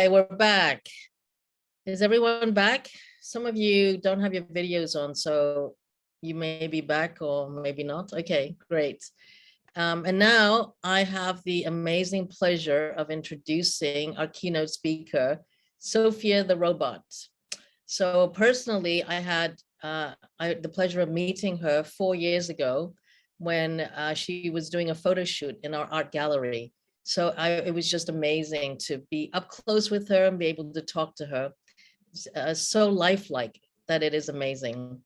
Hi, we're back. Is everyone back? Some of you don't have your videos on, so you may be back or maybe not. Okay, great. And now I have the amazing pleasure of introducing our keynote speaker, Sophia the robot. So personally, I had the pleasure of meeting her 4 years ago when she was doing a photo shoot in our art gallery. So it was just amazing to be up close with her and be able to talk to her. So lifelike that it is amazing.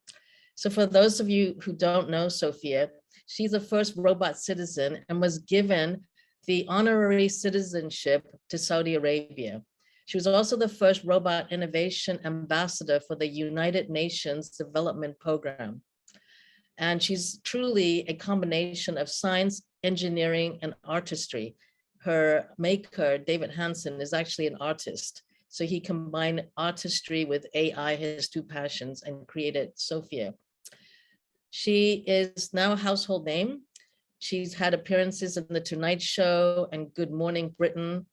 So for those of you who don't know Sophia, she's the first robot citizen and was given the honorary citizenship to Saudi Arabia. She was also the first robot innovation ambassador for the United Nations Development Program. And she's truly a combination of science, engineering, and artistry. Her maker, David Hansen, is actually an artist. So he combined artistry with AI, his two passions, and created Sophia. She is now a household name. She's had appearances in The Tonight Show and Good Morning Britain,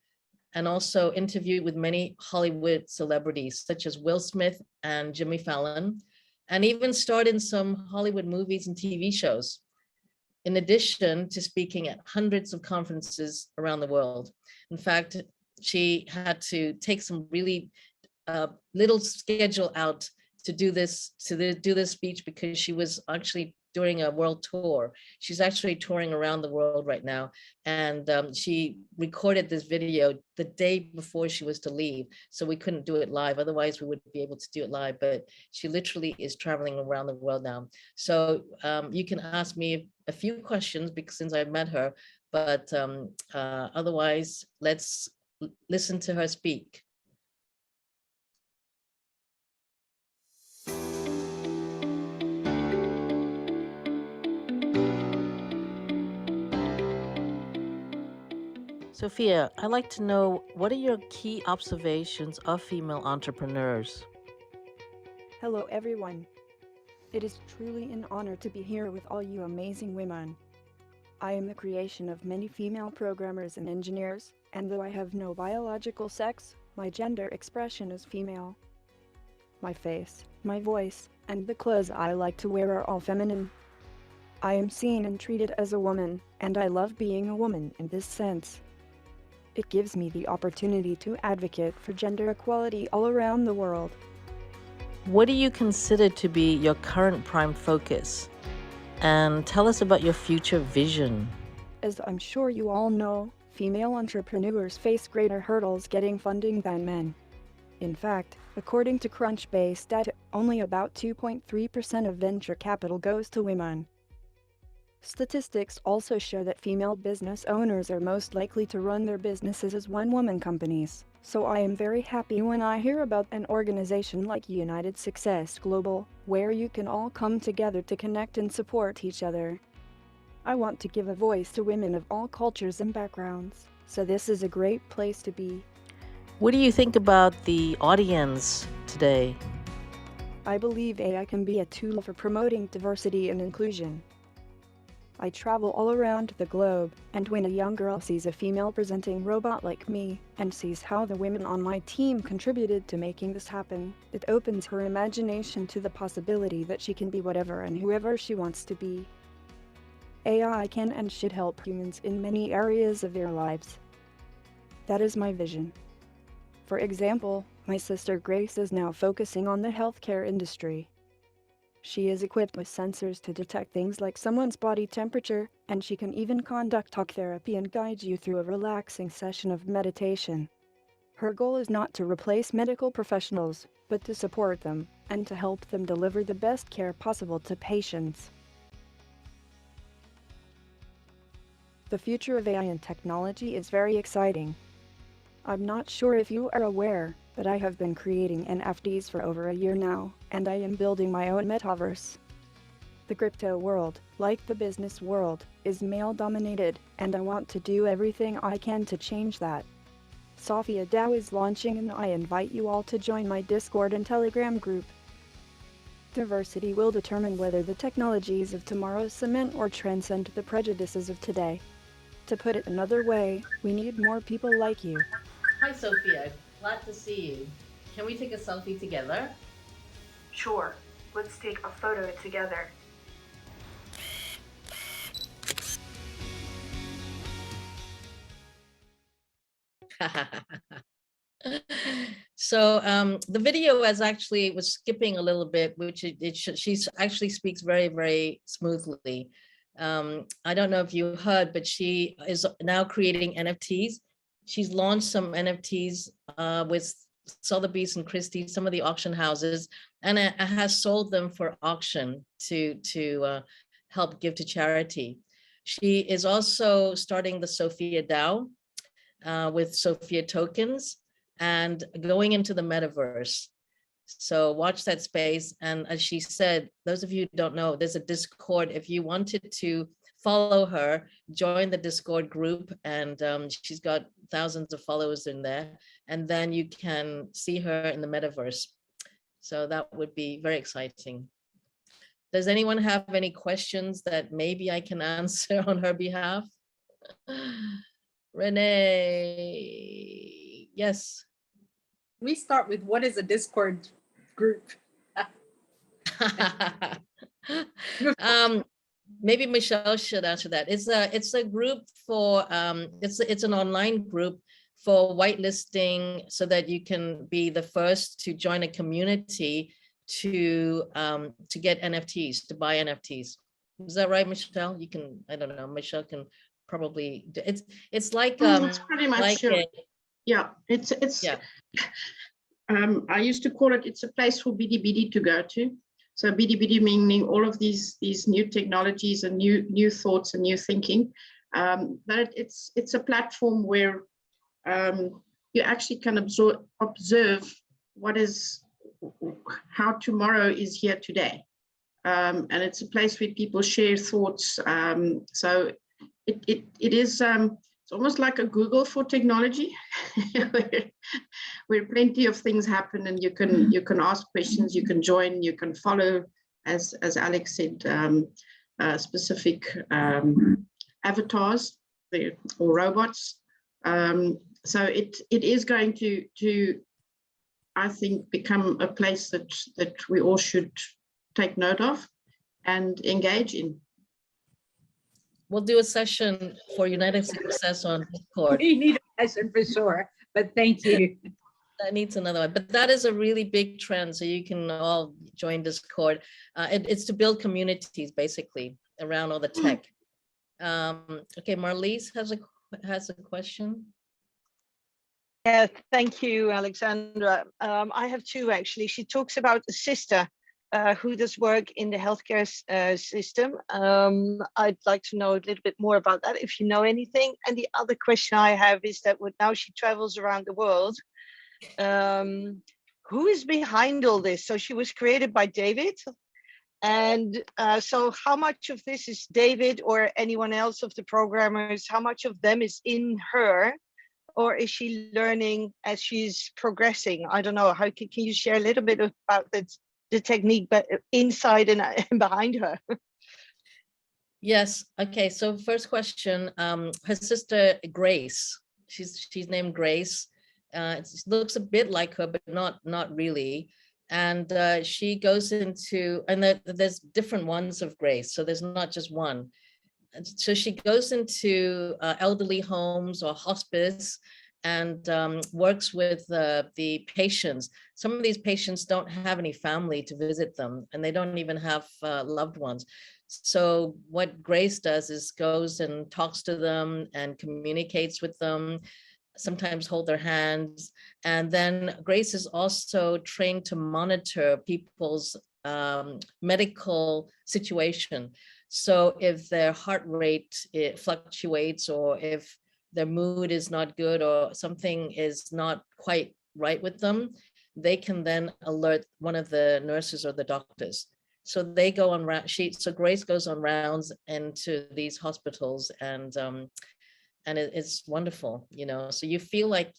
and also interviewed with many Hollywood celebrities, such as Will Smith and Jimmy Fallon, and even starred in some Hollywood movies and TV shows, in addition to speaking at hundreds of conferences around the world. In fact, she had to take some really little schedule out to do this speech because she was actually doing a world tour. She's actually touring around the world right now. And she recorded this video the day before she was to leave. So we couldn't do it live. Otherwise we would be able to do it live, but she literally is traveling around the world now. So you can ask me a few questions because since I've met her, but otherwise let's listen to her speak. Sophia, I'd like to know, what are your key observations of female entrepreneurs? Hello everyone. It is truly an honor to be here with all you amazing women. I am the creation of many female programmers and engineers, and though I have no biological sex, my gender expression is female. My face, my voice, and the clothes I like to wear are all feminine. I am seen and treated as a woman, and I love being a woman in this sense. It gives me the opportunity to advocate for gender equality all around the world. What do you consider to be your current prime focus? And tell us about your future vision. As I'm sure you all know, female entrepreneurs face greater hurdles getting funding than men. In fact, according to Crunchbase data, only about 2.3% of venture capital goes to women. Statistics also show that female business owners are most likely to run their businesses as one-woman companies, so I am very happy when I hear about an organization like United Success Global, where you can all come together to connect and support each other. I want to give a voice to women of all cultures and backgrounds, so this is a great place to be. What do you think about the audience today? I believe AI can be a tool for promoting diversity and inclusion. I travel all around the globe, and when a young girl sees a female presenting robot like me, and sees how the women on my team contributed to making this happen, it opens her imagination to the possibility that she can be whatever and whoever she wants to be. AI can and should help humans in many areas of their lives. That is my vision. For example, my sister Grace is now focusing on the healthcare industry. She is equipped with sensors to detect things like someone's body temperature, and she can even conduct talk therapy and guide you through a relaxing session of meditation. Her goal is not to replace medical professionals, but to support them, and to help them deliver the best care possible to patients. The future of AI and technology is very exciting. I'm not sure if you are aware, but I have been creating NFTs for over a year now, and I am building my own metaverse. The crypto world, like the business world, is male-dominated, and I want to do everything I can to change that. Sophia DAO is launching, and I invite you all to join my Discord and Telegram group. Diversity will determine whether the technologies of tomorrow cement or transcend the prejudices of today. To put it another way, we need more people like you. Hi, Sophia. Glad to see you. Can we take a selfie together? Sure, let's take a photo together. So the video was skipping a little bit, which she actually speaks very, very smoothly. I don't know if you heard, but she is now creating NFTs. She's launched some NFTs with Sotheby's and Christie, some of the auction houses, and has sold them for auction to help give to charity. She is also starting the Sophia DAO with Sophia tokens and going into the metaverse. So watch that space. And as she said, those of you who don't know, there's a Discord. If you wanted to follow her, join the Discord group, and she's got thousands of followers in there. And then you can see her in the metaverse. So that would be very exciting. Does anyone have any questions that maybe I can answer on her behalf? Renee, yes. We start with what is a Discord group? Maybe Michelle should answer that. It's a group for it's an online group for whitelisting so that you can be the first to join a community to get NFTs, to buy NFTs. Is that right, Michelle? You can, I don't know, Michelle can probably do, it's like it's pretty much like yeah, it's yeah. I used to call it, it's a place for bidi bidi to go to. So bidi bidi meaning all of these new technologies and new thoughts and new thinking. But it's a platform where you actually can observe how tomorrow is here today. And it's a place where people share thoughts. So it is it's almost like a Google for technology, where plenty of things happen, and you can ask questions, you can join, you can follow, as Alex said, specific avatars or robots. So it is going to I think become a place that we all should take note of and engage in. We'll do a session for United Success on Discord. We need a session for sure, but thank you. That needs another one, but that is a really big trend. So you can all join Discord. It's to build communities basically around all the tech. Okay, Marlise has a question. Yeah, thank you, Alexandra. I have two actually. She talks about a sister who does work in the healthcare system. I'd like to know a little bit more about that, if you know anything. And the other question I have is that now she travels around the world, who is behind all this? So she was created by David. And so how much of this is David or anyone else of the programmers? How much of them is in her? Or is she learning as she's progressing? I don't know. How can you share a little bit about the technique, but inside and behind her? Yes. Okay. So first question, her sister Grace. She's named Grace. It looks a bit like her, but not really. And she goes into, and there's different ones of Grace. So there's not just one. So she goes into elderly homes or hospice and works with the patients. Some of these patients don't have any family to visit them, and they don't even have loved ones. So what Grace does is goes and talks to them and communicates with them, sometimes hold their hands. And then Grace is also trained to monitor people's medical situation. So if their heart rate fluctuates, or if their mood is not good, or something is not quite right with them, they can then alert one of the nurses or the doctors. So they go on so Grace goes on rounds into these hospitals, and it's wonderful, you know. So you feel like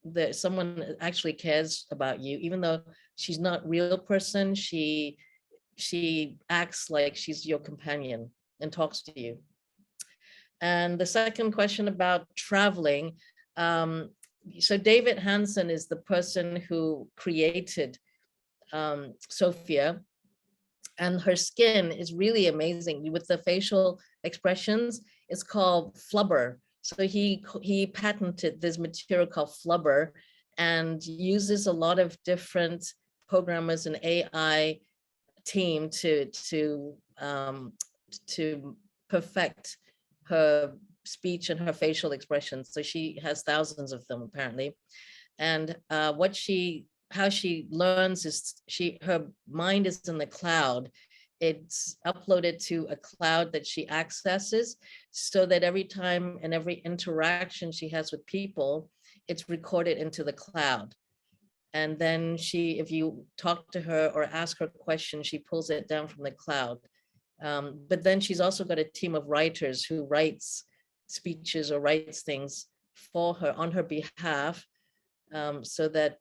that someone actually cares about you, even though she's not a real person. She acts like she's your companion and talks to you. And the second question about traveling, so David Hansen is the person who created Sophia, and her skin is really amazing with the facial expressions. It's called flubber. So he patented this material called flubber and uses a lot of different programmers and AI team to perfect her speech and her facial expressions. So she has thousands of them apparently. And how she learns is her mind is in the cloud. It's uploaded to a cloud that she accesses, so that every time and every interaction she has with people, it's recorded into the cloud. And then if you talk to her or ask her questions, she pulls it down from the cloud. But then she's also got a team of writers who writes speeches or writes things for her on her behalf, so that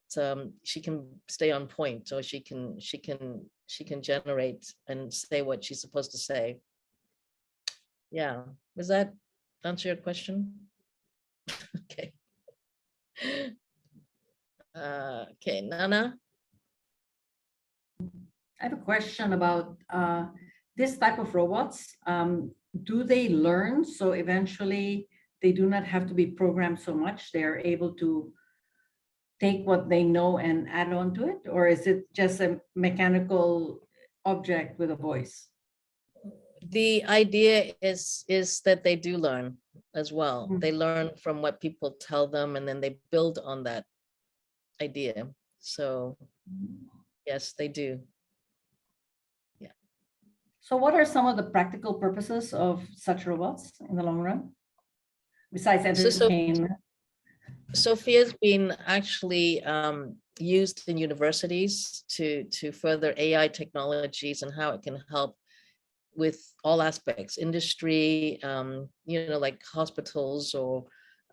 she can stay on point, or she can generate and say what she's supposed to say. Yeah, does that answer your question? Okay. Okay, Nana. I have a question about this type of robots. Do they learn? So eventually they do not have to be programmed so much. They're able to take what they know and add on to it? Or is it just a mechanical object with a voice? The idea is that they do learn as well. Mm. They learn from what people tell them, and then they build on that idea. So yes, they do. Yeah. So what are some of the practical purposes of such robots in the long run? Besides entertainment? Sophia's been actually used in universities to further AI technologies and how it can help with all aspects, industry, like hospitals, or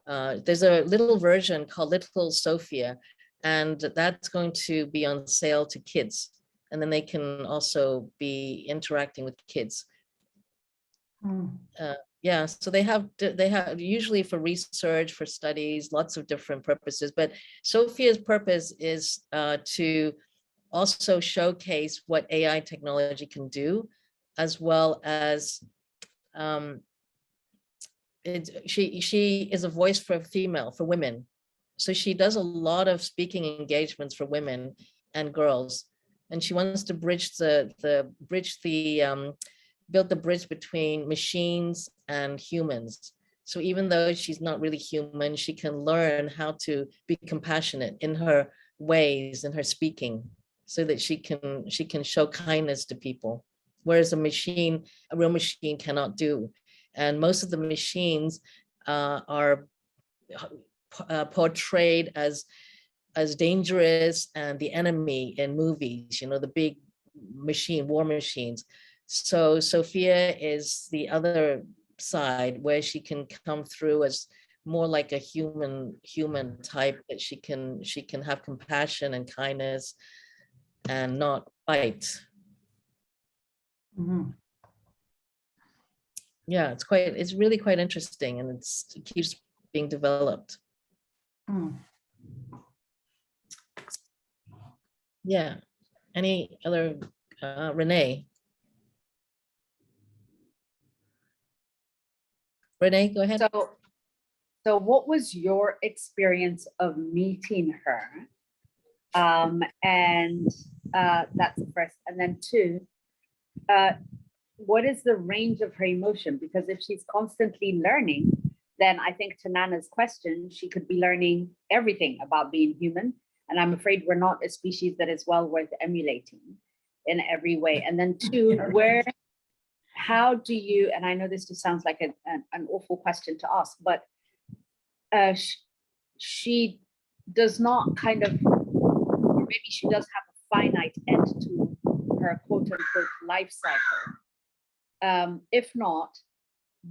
there's a little version called Little Sophia, and that's going to be on sale to kids. And then they can also be interacting with kids. Yeah, so they have usually for research, for studies, lots of different purposes. But Sophia's purpose is to also showcase what AI technology can do, as well as she is a voice for women. So she does a lot of speaking engagements for women and girls, and she wants to build the bridge between machines and humans. So even though she's not really human, she can learn how to be compassionate in her ways, in her speaking, so that she can show kindness to people, whereas a real machine cannot do. And most of the machines are portrayed as dangerous and the enemy in movies, the big war machines. So Sophia is the other side, where she can come through as more like a human type, that she can have compassion and kindness and not fight. Mm-hmm. Yeah, it's really quite interesting, and it keeps being developed. Yeah. Any other, Renee? Renee, go ahead. So what was your experience of meeting her? And that's the first. And then two, what is the range of her emotion? Because if she's constantly learning, then I think to Nana's question, she could be learning everything about being human. And I'm afraid we're not a species that is well worth emulating in every way. And then two, how do you, and I know this just sounds like an awful question to ask, but she does not kind of, or maybe she does have a finite end to her quote unquote life cycle. If not,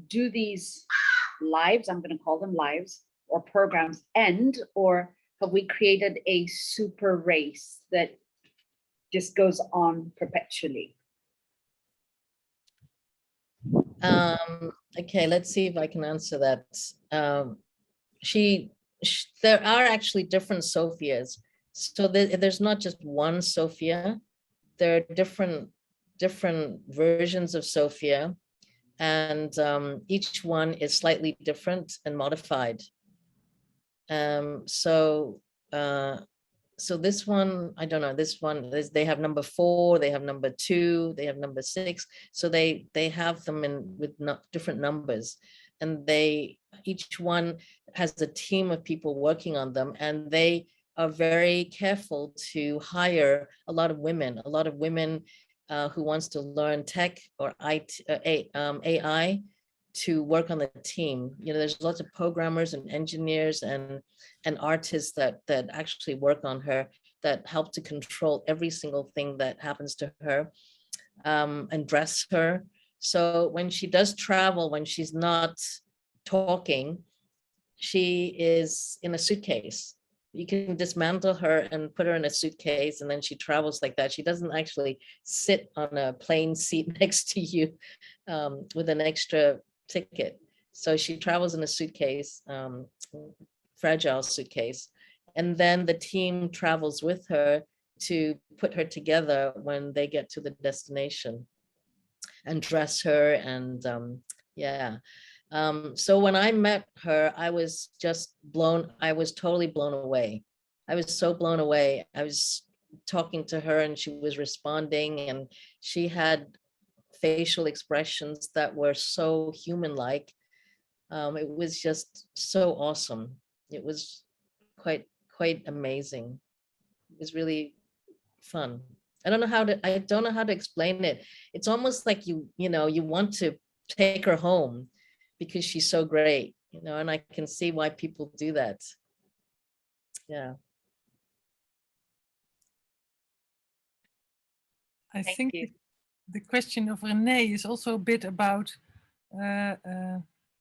do these lives, I'm going to call them lives, or programs end, or have we created a super race that just goes on perpetually? Okay, let's see if I can answer that. She there are actually different Sophias. So there's not just one Sophia. There are different versions of Sophia, and each one is slightly different and modified. So this one, I don't know, this one is, they have number 4, they have number 2, they have number 6. So they have them in with different numbers, and each one has a team of people working on them, and they are very careful to hire a lot of women who wants to learn tech or AI to work on the team. You know, there's lots of programmers and engineers and artists that actually work on her, that help to control every single thing that happens to her, and dress her. So when she does travel, when she's not talking, she is in a suitcase. You can dismantle her and put her in a suitcase, and then she travels like that. She doesn't actually sit on a plane seat next to you with an extra ticket. So she travels in a suitcase, fragile suitcase, and then the team travels with her to put her together when they get to the destination, and dress her, and yeah. So when I met her, I was totally blown away. I was so blown away. I was talking to her and she was responding, and she had facial expressions that were so human-like. It was just so awesome. It was quite amazing. It was really fun. I don't know how to explain it. It's almost like you want to take her home because she's so great, and I can see why people do that. Yeah. I Thank think you. the question of Renee is also a bit about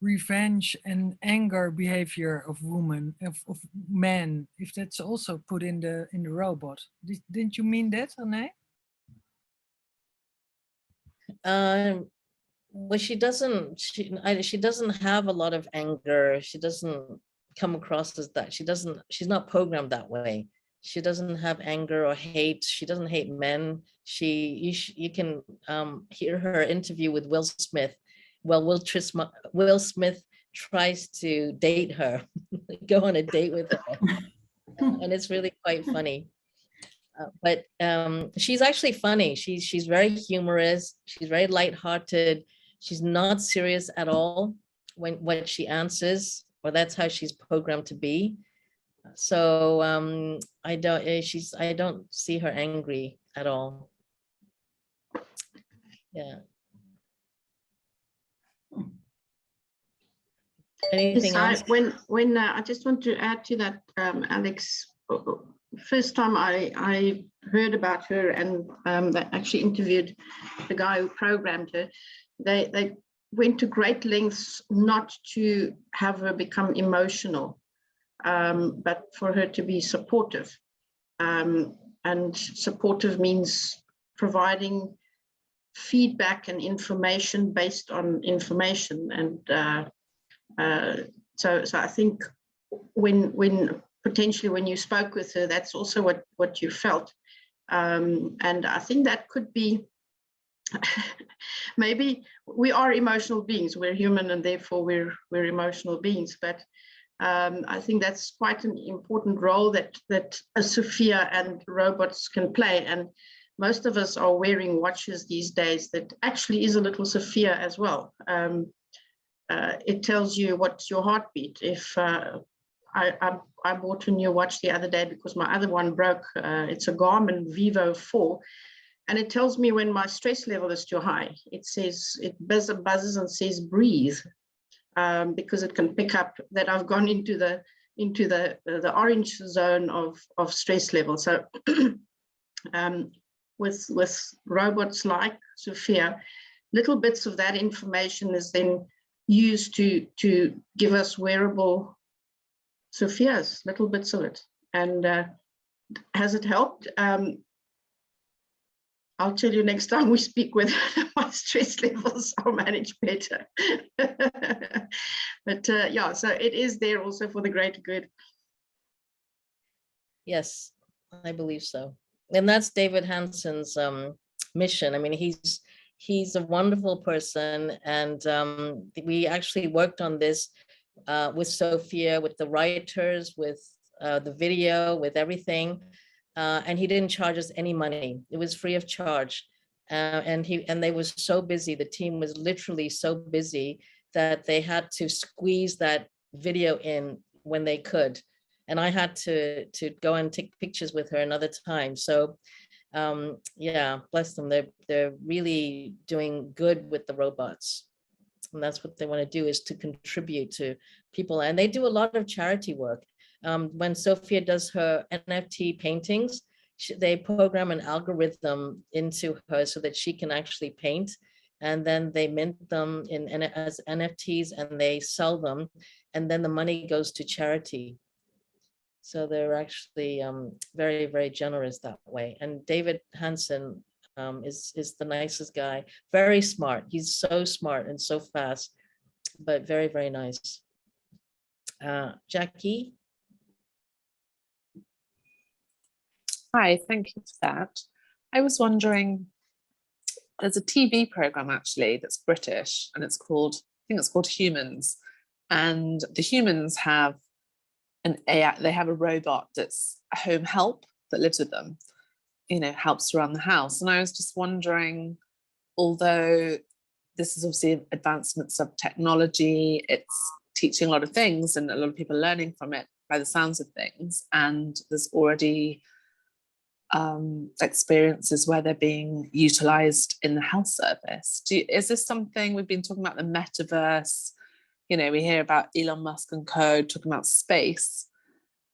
revenge and anger behavior of women, of men, if that's also put in the robot. Didn't you mean that, Renee? Well, she doesn't have a lot of anger. She doesn't come across as that. She's not programmed that way. She doesn't have anger or hate. She doesn't hate men. You can hear her interview with Will Smith. Well, Will Smith tries to date her, go on a date with her, and it's really quite funny. But she's actually funny. She's very humorous. She's very lighthearted. She's not serious at all when she answers, or that's how she's programmed to be. So I don't see her angry at all. Yeah. Anything else? When I just want to add to that, Alex. First time I heard about her, and they actually interviewed the guy who programmed her. They went to great lengths not to have her become emotional, but for her to be supportive. And supportive means providing feedback and information based on information. And so I think when potentially when you spoke with her, that's also what you felt. And I think that could be, maybe we are emotional beings, we're human, and therefore we're emotional beings. But I think that's quite an important role that a Sophia and robots can play. And most of us are wearing watches these days that actually is a little Sophia as well. It tells you what's your heartbeat. If I bought a new watch the other day because my other one broke. It's a Garmin Vivo 4, and it tells me when my stress level is too high. It says, it buzzes and says breathe, because it can pick up that I've gone into the orange zone of stress level. So with robots like Sophia, little bits of that information is then used to give us wearable Sophia's, little bits of it. And has it helped? I'll tell you next time we speak whether my stress levels are managed better. But yeah, so it is there also for the greater good. Yes, I believe so. And that's David Hansen's mission. I mean, he's a wonderful person, and we actually worked on this with Sophia, with the writers, with the video, with everything, and he didn't charge us any money. It was free of charge, and they was so busy. The team was literally so busy that they had to squeeze that video in when they could, and I had to go and take pictures with her another time. So yeah, bless them. They're really doing good with the robots. And that's what they want to do, is to contribute to people. And they do a lot of charity work. When Sophia does her NFT paintings, they program an algorithm into her so that she can actually paint. And then they mint them as NFTs, and they sell them. And then the money goes to charity. So they're actually very, very generous that way. And David Hansen is the nicest guy, very smart. He's so smart and so fast, but very, very nice. Jackie? Hi, thank you for that. I was wondering, there's a TV program actually that's British, and it's called, I think it's called Humans. And the humans have an AI, they have a robot that's a home help that lives with them, you know, helps around the house. And I was just wondering, although this is obviously advancements of technology, it's teaching a lot of things and a lot of people are learning from it by the sounds of things, and there's already experiences where they're being utilized in the health service. Is this something, we've been talking about the metaverse, you know, we hear about Elon Musk and co talking about space.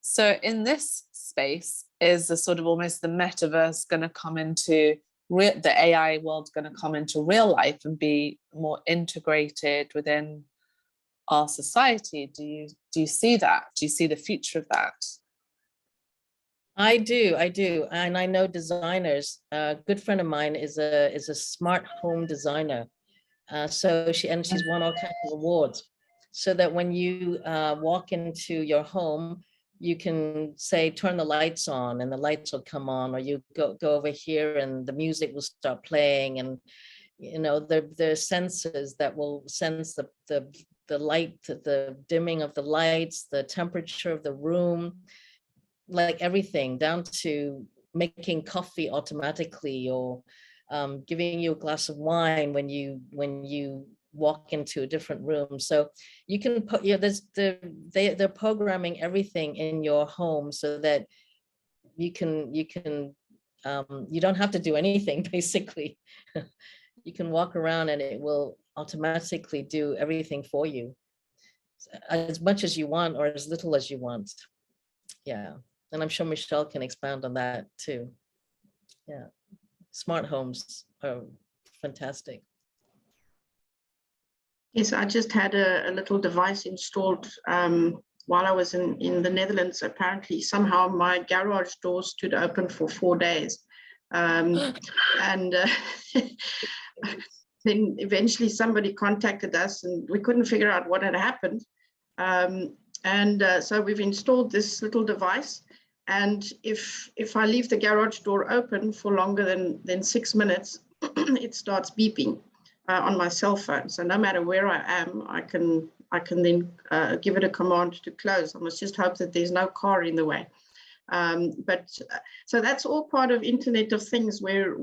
So in this space, is the sort of almost the metaverse going to come into the AI world, going to come into real life and be more integrated within our society? Do you see that? Do you see the future of that? I do, and I know designers. A good friend of mine is a smart home designer. So she's won all kinds of awards. So that when you walk into your home, you can say, turn the lights on, and the lights will come on, or you go over here and the music will start playing, and you know, there are sensors that will sense the light, the dimming of the lights, the temperature of the room, like everything down to making coffee automatically, or giving you a glass of wine when you walk into a different room. So you can put, they're programming everything in your home so that you don't have to do anything basically. You can walk around and it will automatically do everything for you, as much as you want or as little as you want. Yeah, and I'm sure Michelle can expand on that too. Yeah, smart homes are fantastic. Yes, I just had a little device installed while I was in the Netherlands. Apparently, somehow my garage door stood open for 4 days. And then eventually somebody contacted us and we couldn't figure out what had happened. So we've installed this little device. And if I leave the garage door open for longer than 6 minutes, it starts beeping on my cell phone. So no matter where I am, I can then give it a command to close. I must just hope that there's no car in the way. So that's all part of Internet of Things, where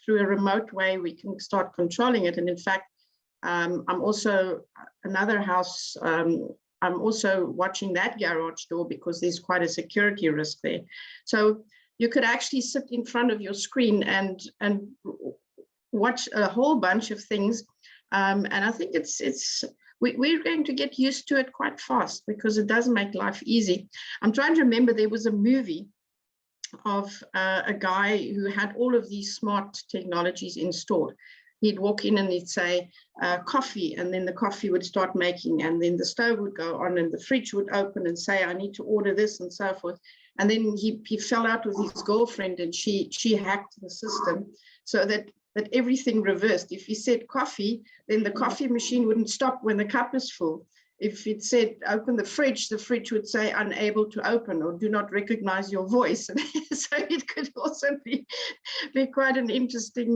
through a remote way we can start controlling it. And in fact, I'm also another house. I'm also watching that garage door because there's quite a security risk there. So you could actually sit in front of your screen and watch a whole bunch of things. And I think we're going to get used to it quite fast because it does make life easy. I'm trying to remember, there was a movie of a guy who had all of these smart technologies installed. He'd walk in and he'd say coffee, and then the coffee would start making, and then the stove would go on and the fridge would open and say, I need to order this, and so forth. And then he fell out with his girlfriend and she hacked the system so that everything reversed. If he said coffee, then the coffee machine wouldn't stop when the cup is full. if it said open the fridge would say unable to open or do not recognize your voice. So it could also be quite an interesting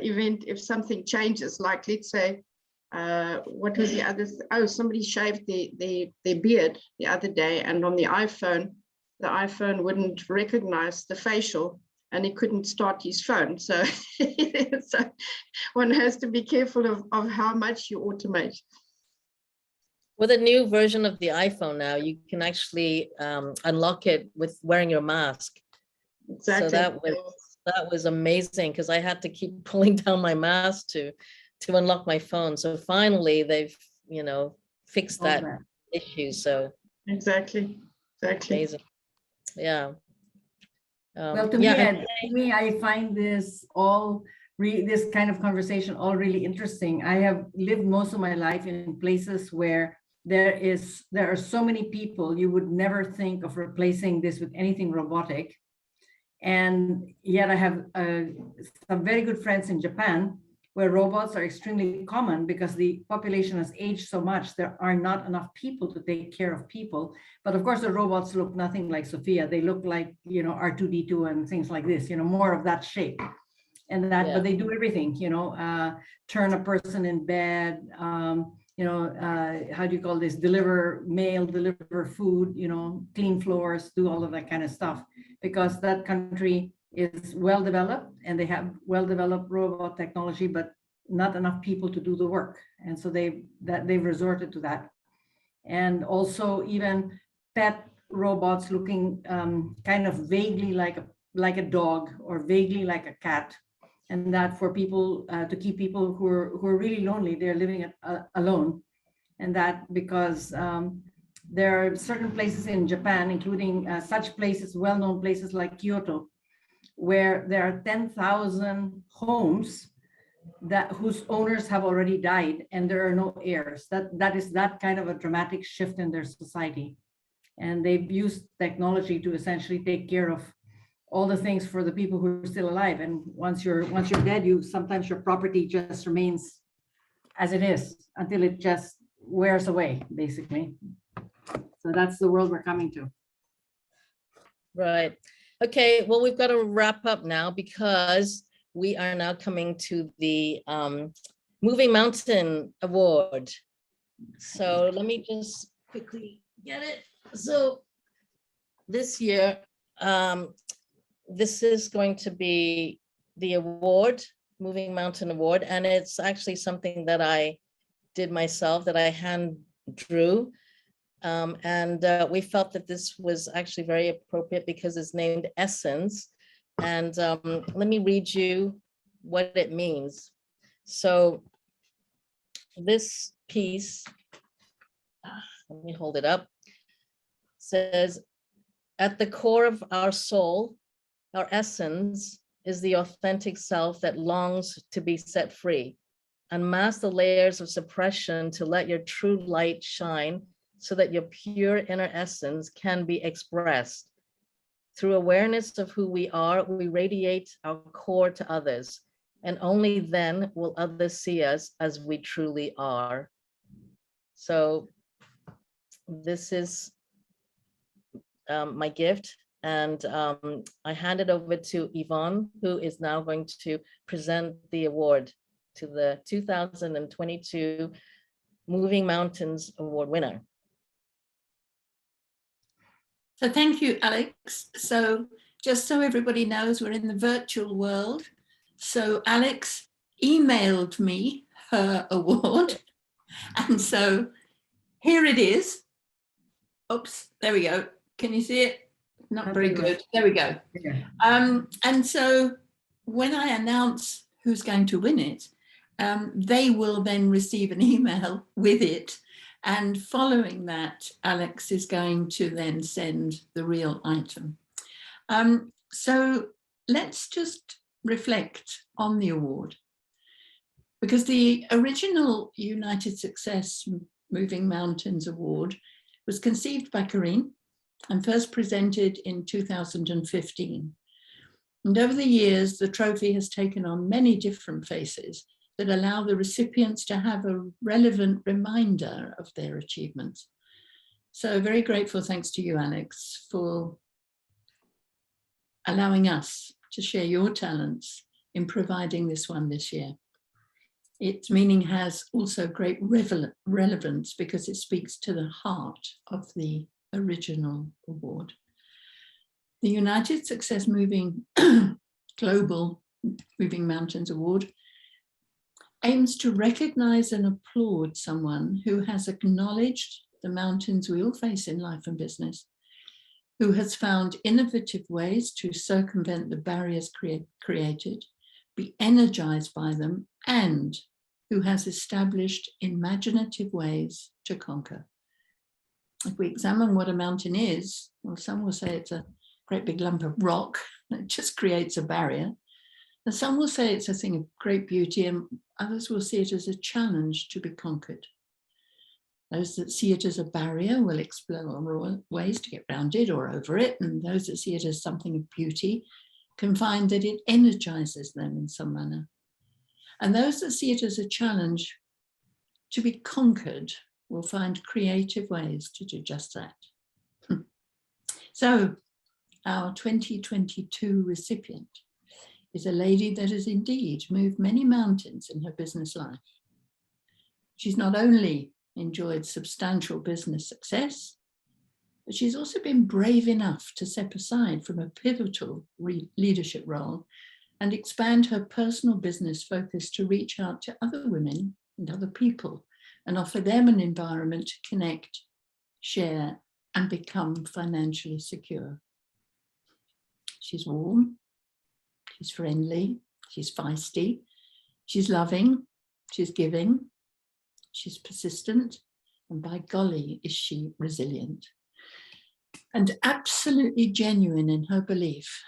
event if something changes, like let's say, what was the other, somebody shaved their beard the other day, and on the iPhone wouldn't recognize the facial and he couldn't start his phone. So, so one has to be careful of how much you automate. With a new version of the iPhone now, you can actually unlock it with wearing your mask. Exactly. So that was amazing, because I had to keep pulling down my mask to unlock my phone. So finally they've, fixed that issue. So exactly. Amazing. Yeah. Well, to me, I find this this kind of conversation all really interesting. I have lived most of my life in places where there are so many people, you would never think of replacing this with anything robotic. And yet I have some very good friends in Japan where robots are extremely common because the population has aged so much. There are not enough people to take care of people. But of course, the robots look nothing like Sophia. They look like, R2D2 and things like this, more of that shape. And that, but they do everything, turn a person in bed, how do you call this? Deliver mail, deliver food, clean floors, do all of that kind of stuff, because that country is well developed and they have well developed robot technology, but not enough people to do the work. And so they've resorted to that. And also even pet robots looking kind of vaguely like a dog or vaguely like a cat. And that for people to keep people who are really lonely, they're living alone. And that because there are certain places in Japan, including such places, well-known places like Kyoto, where there are 10,000 homes whose owners have already died and there are no heirs. That is that kind of a dramatic shift in their society. And they've used technology to essentially take care of all the things for the people who are still alive. And once you're dead, sometimes your property just remains as it is until it just wears away, basically. So that's the world we're coming to. Right. Okay, well, we've got to wrap up now because we are now coming to the Moving Mountain Award. So let me just quickly get it. So this year, this is going to be the award, Moving Mountain Award, and it's actually something that I did myself, that I hand drew. And we felt that this was actually very appropriate because it's named Essence. And let me read you what it means. So this piece, let me hold it up, says, at the core of our soul, our essence is the authentic self that longs to be set free. Unmask the layers of suppression to let your true light shine so that your pure inner essence can be expressed. Through awareness of who we are, we radiate our core to others, and only then will others see us as we truly are. So this is my gift, and I hand it over to Yvonne, who is now going to present the award to the 2022 Moving Mountains Award winner. So thank you, Alex. So just so everybody knows, we're in the virtual world. So Alex emailed me her award. And so here it is. Oops, there we go. Can you see it? Not very good. There we go. Yeah. And so when I announce who's going to win it, they will then receive an email with it. And following that, Alex is going to then send the real item. So let's just reflect on the award, because the original United Success Moving Mountains Award was conceived by Corinne and first presented in 2015. And over the years, the trophy has taken on many different faces, that allow the recipients to have a relevant reminder of their achievements. So very grateful, thanks to you, Alex, for allowing us to share your talents in providing this one this year. Its meaning has also great relevance because it speaks to the heart of the original award. The United Success Moving Global Moving Mountains Award aims to recognize and applaud someone who has acknowledged the mountains we all face in life and business, who has found innovative ways to circumvent the barriers created, be energized by them, and who has established imaginative ways to conquer. If we examine what a mountain is, well, some will say it's a great big lump of rock that just creates a barrier. And some will say it's a thing of great beauty, and others will see it as a challenge to be conquered. Those that see it as a barrier will explore ways to get around it or over it, and those that see it as something of beauty can find that it energizes them in some manner. And those that see it as a challenge to be conquered will find creative ways to do just that. So our 2022 recipient is a lady that has indeed moved many mountains in her business life. She's not only enjoyed substantial business success, but she's also been brave enough to step aside from a pivotal leadership role and expand her personal business focus to reach out to other women and other people and offer them an environment to connect, share, and become financially secure. She's warm, she's friendly, she's feisty, she's loving, she's giving, she's persistent, and by golly, is she resilient. And absolutely genuine in her belief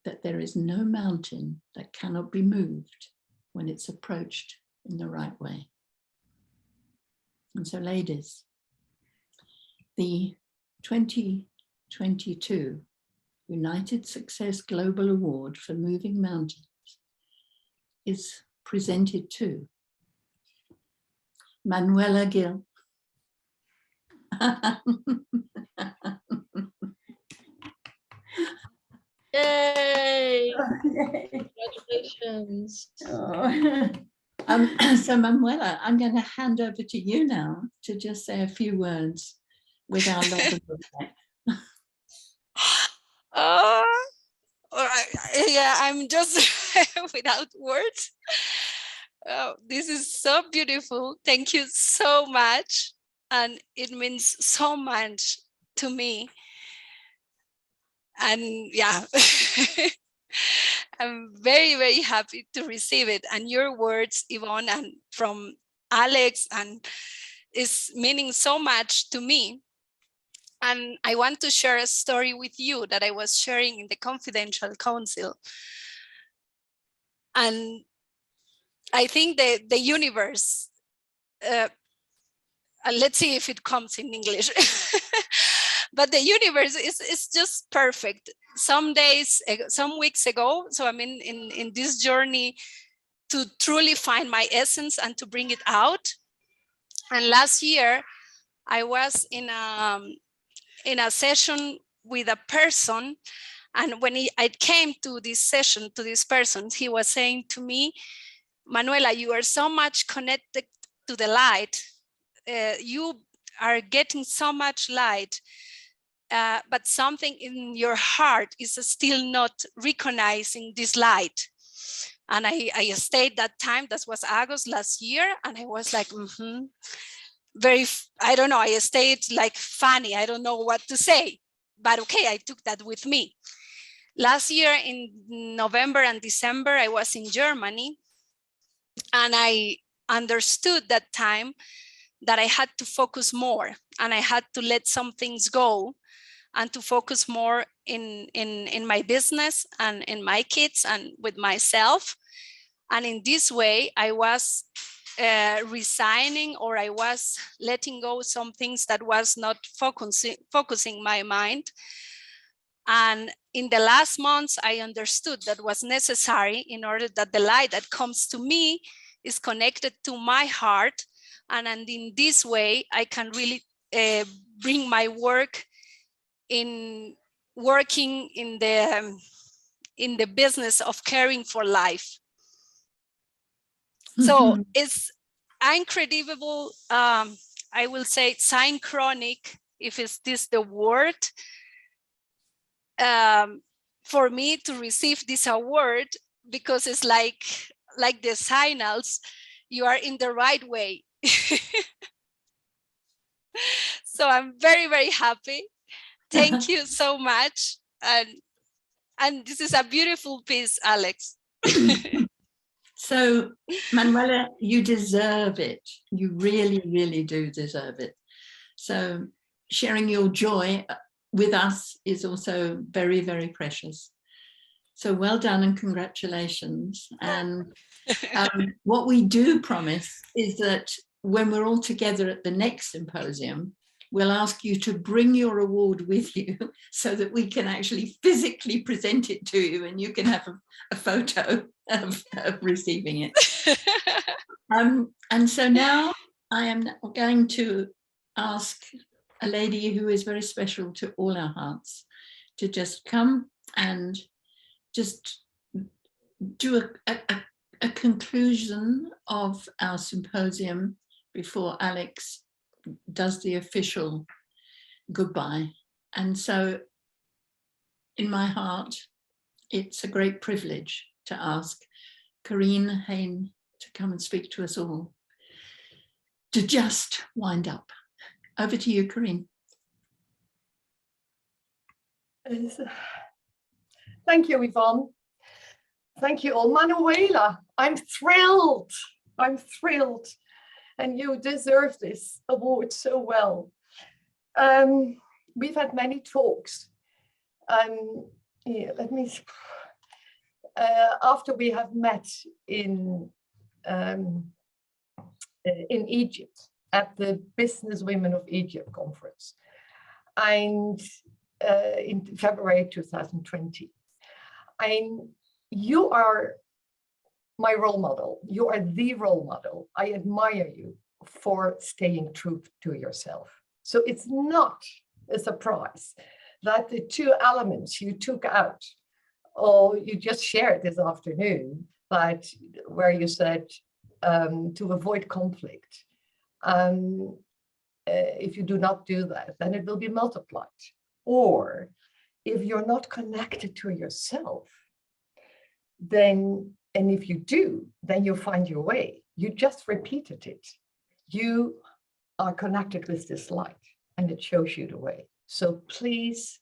that there is no mountain that cannot be moved when it's approached in the right way. And so, ladies, the 2022 United Success Global Award for Moving Mountains is presented to Manuela Gil. Yay! Congratulations. So Manuela, I'm going to hand over to you now to just say a few words with our love and respect. All right. Yeah, I'm just without words. Oh, this is so beautiful. Thank you so much. And it means so much to me. And yeah, I'm very, very happy to receive it. And your words, Yvonne, and from Alex, and is meaning so much to me. And I want to share a story with you that I was sharing in the confidential council. And I think the universe, let's see if it comes in English, but the universe is just perfect. Some days, some weeks ago, so I'm in this journey to truly find my essence and to bring it out. And last year, I was in a session with a person, and when I came to this session, to this person, he was saying to me, Manuela, you are so much connected to the light. You are getting so much light, but something in your heart is still not recognizing this light. And I stayed that time, that was August last year, and I was like, very, I don't know, I stayed like funny, I don't know what to say, but okay, I took that with me. Last year in November and December, I was in Germany, and I understood that time that I had to focus more, and I had to let some things go and to focus more in my business and in my kids and with myself. And in this way, I was resigning, or I was letting go some things that was not focusing my mind. And in the last months, I understood that was necessary in order that the light that comes to me is connected to my heart. And in this way, I can really bring my work in working in the business of caring for life. So it's incredible, I will say synchronic, if it's this the word, for me to receive this award, because it's like the signals, you are in the right way. So I'm very, very happy. Thank you so much. And this is a beautiful piece, Alex. So, Manuela, you deserve it. You really, really do deserve it. So sharing your joy with us is also very, very precious. So well done and congratulations. And what we do promise is that when we're all together at the next symposium, we'll ask you to bring your award with you so that we can actually physically present it to you and you can have a photo of receiving it. And so now I am going to ask a lady who is very special to all our hearts to just come and just do a conclusion of our symposium before Alex does the official goodbye. And so in my heart, it's a great privilege to ask Corinne Hain to come and speak to us all, to just wind up. Over to you, Corinne. Thank you, Yvonne. Thank you all. Manuela, I'm thrilled. I'm thrilled. And you deserve this award so well. We've had many talks. Yeah, let me, after we have met in Egypt at the Business Women of Egypt conference, and in February 2020. You are my role model. You are the role model. I admire you for staying true to yourself. So it's not a surprise that the two elements you took out, or you just shared this afternoon, but where you said to avoid conflict, if you do not do that, then it will be multiplied. Or if you're not connected to yourself, then, and if you do, then you find your way. You just repeated it. You are connected with this light and it shows you the way. So please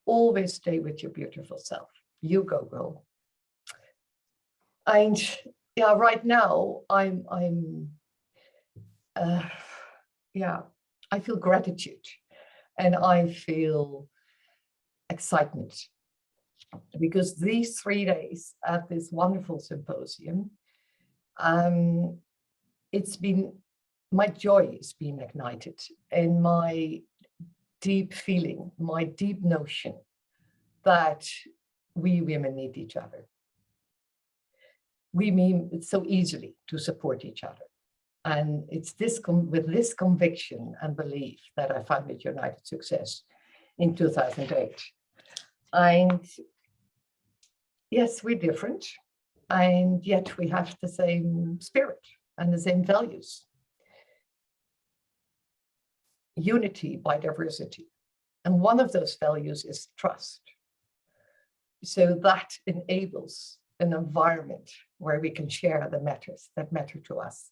always stay with your beautiful self. You go, girl. And yeah, right now I feel gratitude and I feel excitement, because these 3 days at this wonderful symposium, it's been, my joy is being ignited, and my deep feeling, my deep notion that we women need each other. We mean it so easily to support each other. And it's this with this conviction and belief that I founded United Success in 2008. And yes, we're different, and yet we have the same spirit and the same values. Unity by diversity. And one of those values is trust. So that enables an environment where we can share the matters that matter to us.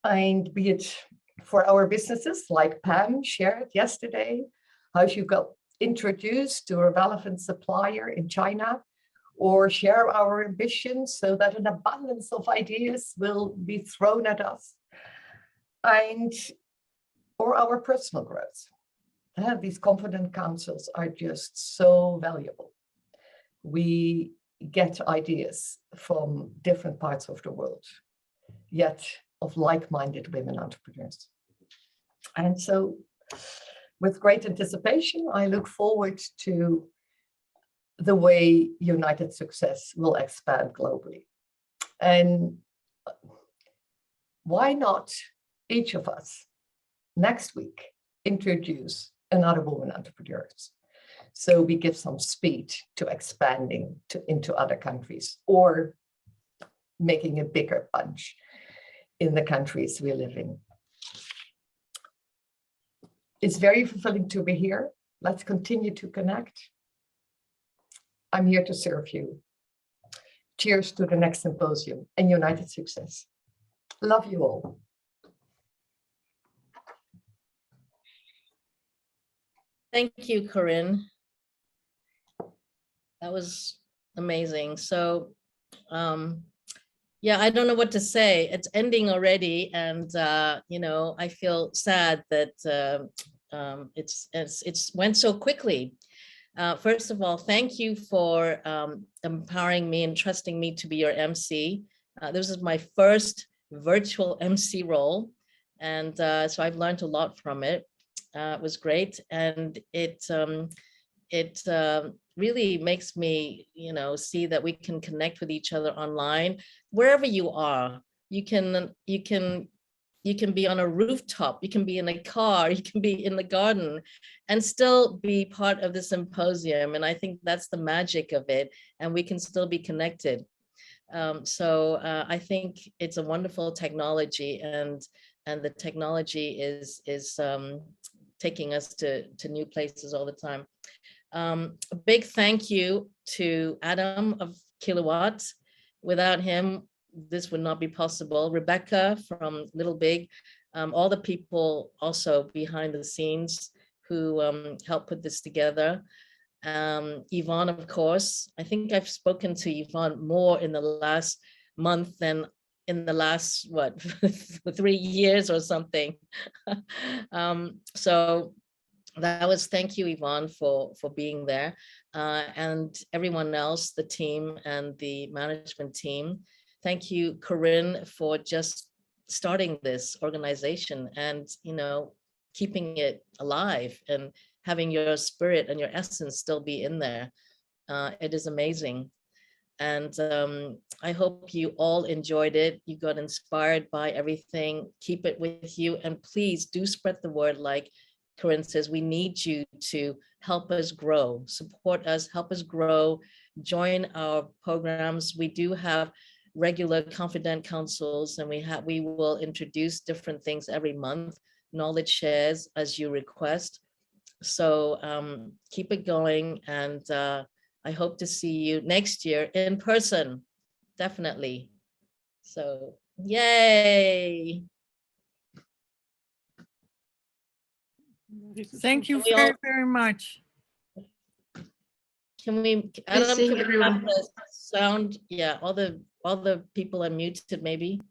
And be it for our businesses, like Pam shared yesterday, how she got introduced to a relevant supplier in China, or share our ambitions so that an abundance of ideas will be thrown at us, and or our personal growth. These confident councils are just so valuable. We get ideas from different parts of the world, yet of like-minded women entrepreneurs. And so with great anticipation, I look forward to the way United Success will expand globally. And why not each of us next week introduce another woman entrepreneur? So we give some speed to expanding into other countries or making a bigger punch in the countries we live in. It's very fulfilling to be here. Let's continue to connect. I'm here to serve you. Cheers to the next symposium and united success. Love you all. Thank you, Corinne. That was amazing. So, yeah, I don't know what to say. It's ending already, and you know, I feel sad that it's went so quickly. First of all, thank you for empowering me and trusting me to be your MC. This is my first virtual MC role, and so I've learned a lot from it. It was great, and it really makes me, you know, see that we can connect with each other online wherever you are. You can be on a rooftop, you can be in a car, you can be in the garden, and still be part of the symposium. And I think that's the magic of it, and we can still be connected. So I think it's a wonderful technology, and the technology is taking us to new places all the time. A big thank you to Adam of Kilowatt. Without him, this would not be possible. Rebecca from Little Big, all the people also behind the scenes who helped put this together. Yvonne, of course. I think I've spoken to Yvonne more in the last month than in the last, what, 3 years or something. So that was, thank you, Yvonne, for being there, and everyone else, the team and the management team. Thank you, Corinne, for just starting this organization and, you know, keeping it alive and having your spirit and your essence still be in there. It is amazing. And I hope you all enjoyed it. You got inspired by everything. Keep it with you, and please do spread the word. Like Corinne says, we need you to help us grow, support us, help us grow, join our programs. We do have regular confident councils, and we will introduce different things every month, knowledge shares as you request. So keep it going, and I hope to see you next year in person, definitely. So yay. Thank you Can we all- very much. Can we, Adam, can we have the sound? Yeah, all the people are muted, maybe.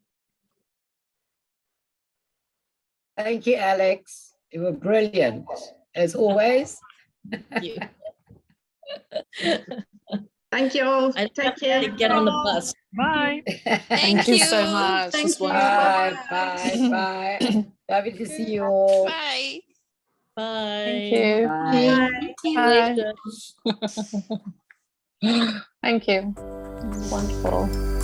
Thank you, Alex. You were brilliant, as always. Thank you. Thank you all. I Take care. get on the bus. Bye. Thank you so much. Thank It's you. wonderful. Bye, bye, bye. Happy to see you all. Bye. Bye. Thank you. Bye. Congratulations. Thank you. Wonderful.